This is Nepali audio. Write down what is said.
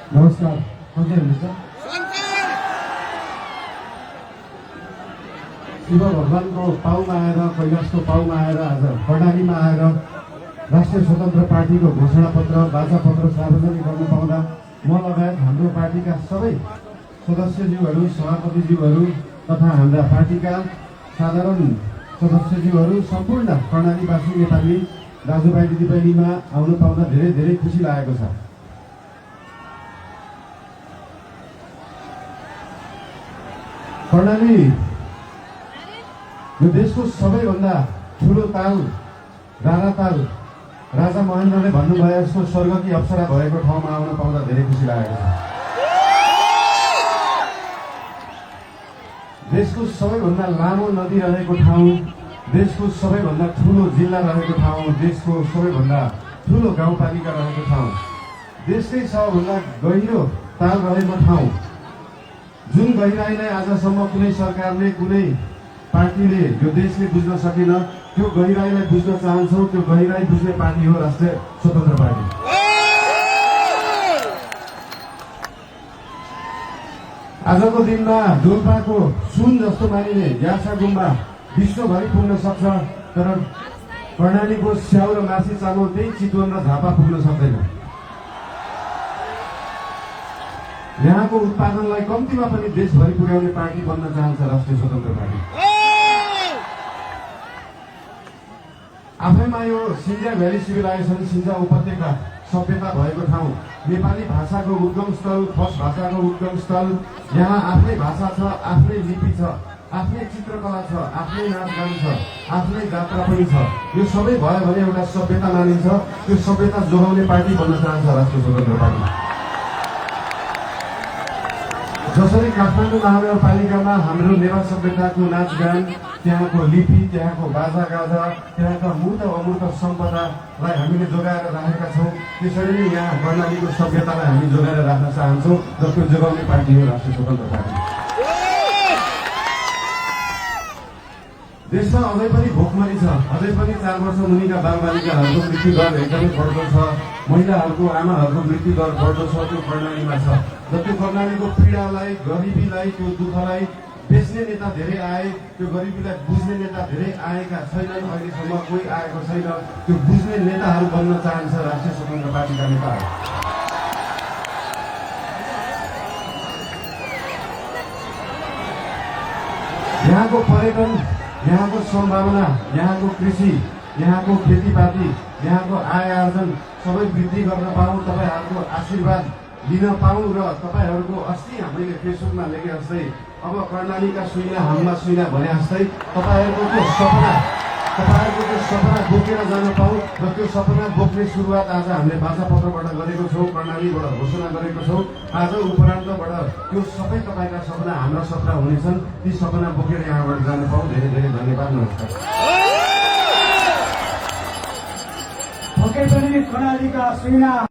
नमस्कार, कति हुनुहुन्छ? शिव भगवानको पाउमा आएर, कैलाशको पाउमा आएर, आज कर्णालीमा आएर राष्ट्रिय स्वतन्त्र पार्टीको घोषणापत्र बाचापत्र सार्वजनिक गर्न पाउँदा म लगायत हाम्रो पार्टीका सबै सदस्यज्यूहरू, सभापतिज्यूहरू तथा हाम्रा पार्टीका साधारण सदस्यज्यूहरू, सम्पूर्ण कर्णालीवासी नेपाली दाजुभाइ दिदीबहिनीमा आउन पाउँदा धेरै धेरै खुसी लागेको छ। कर्णाली यो देशको सबैभन्दा ठुलो ताल, राणा ताल, राजा महेन्द्रले भन्नुभयो जस्तो स्वर्गकी अप्सरा भएको ठाउँमा आउन पाउँदा धेरै खुसी लागेको छ। देशको सबैभन्दा लामो नदी रहेको ठाउँ, देशको सबैभन्दा ठुलो जिल्ला रहेको ठाउँ, देशको सबैभन्दा ठुलो गाउँपालिका रहेको ठाउँ, देशकै सबभन्दा गहिरो ताल रहेको ठाउँ, जुन गहिराईलाई आजसम्म कुनै सरकारले, कुनै पार्टीले, यो देशले बुझ्न सकेन, त्यो गहिराईलाई बुझ्न चाहन्छौँ। त्यो गहिराई बुझ्ने पार्टी हो राष्ट्रिय स्वतन्त्र पार्टी। आजको दिनमा डोल्पाको सुन जस्तो मानिने यासा गुम्बा विश्वभरि पुग्न सक्छ, तर कर्णालीको स्याउ र मासी चामल त्यही चितवन र झापा पुग्न सक्दैन। यहाँको उत्पादनलाई कम्तीमा पनि देशभरि पुर्याउने पार्टी बन्न चाहन्छ राष्ट्रिय स्वतन्त्र पार्टी। आफैमा यो सिन्जा भ्याली सिभिलाइजेसन, सिन्जा उपत्यका सभ्यता भएको ठाउँ, नेपाली भाषाको उद्गम स्थल, खस भाषाको उद्गम स्थल, यहाँ आफ्नै भाषा छ, आफ्नै लिपि छ, आफ्नै चित्रकला छ, आफ्नै नाचगान छ, आफ्नै जात्रा पनि छ। यो सबै भयो भने एउटा सभ्यता मानिन्छ। त्यो सभ्यता जोगाउने पार्टी बन्न चाहन्छ राष्ट्रिय स्वतन्त्र पार्टी। जसरी काठमाडौँ महानगरपालिकामा हाम्रो नेपाल सभ्यताको नाचगान, त्यहाँको लिपि, त्यहाँको बाजा गाजा, त्यहाँका मूर्त अमूर्त सम्पदालाई हामीले जोगाएर राखेका छौँ, त्यसरी नै यहाँ कर्णालीको सभ्यतालाई हामी जोगाएर राख्न चाहन्छौँ र त्यो जोगाउने पार्टी हो राष्ट्रिय स्वतन्त्र पार्टी। देशमा अझै पनि भोकमरी छ, अझै पनि 4 वर्ष मुनिका बालबालिकाहरूको मृत्यु दर एकदमै बढ्दो छ, महिलाहरूको, आमाहरूको मृत्यु दर बढ्दो छ। त्यो कर्णालीमा छ र त्यो कर्णालीको पीडालाई, गरिबीलाई, त्यो दुःखलाई बेच्ने नेता धेरै आए, त्यो गरिबीलाई बुझ्ने नेता धेरै आएका छैनन्। अहिलेसम्म कोही आएको छैन। त्यो बुझ्ने नेताहरू बन्न चाहन्छ राष्ट्रिय स्वतन्त्र पार्टीका नेताहरू। यहाँको पर्यटन, यहाँको सम्भावना, यहाँको कृषि, यहाँको खेतीपाती, यहाँको आय आर्जन सबै वृद्धि गर्न पाऊँ, तपाईँहरूको आशीर्वाद लिन पाऊँ र तपाईँहरूको अस्ति हामीले फेसबुकमा लेखे जस्तै अब कर्णालीका सुइना हाम्रा सुइना भने जस्तै तपाईँहरूको त्यो सपना बोकेर जान पाऊँ र त्यो सपना बोक्ने सुरुवात आज हामीले बाचापत्रबाट गरेको छौँ, कर्णालीबाट घोषणा गरेको छौँ। आज उपरान्तबाट त्यो सबै तपाईँका सपना हाम्रा सपना हुनेछन्। ती सपना बोकेर यहाँबाट जान पाऊँ। धेरै धेरै धन्यवाद। नमस्कार। पक्कै पनि कर्णालीका सुइना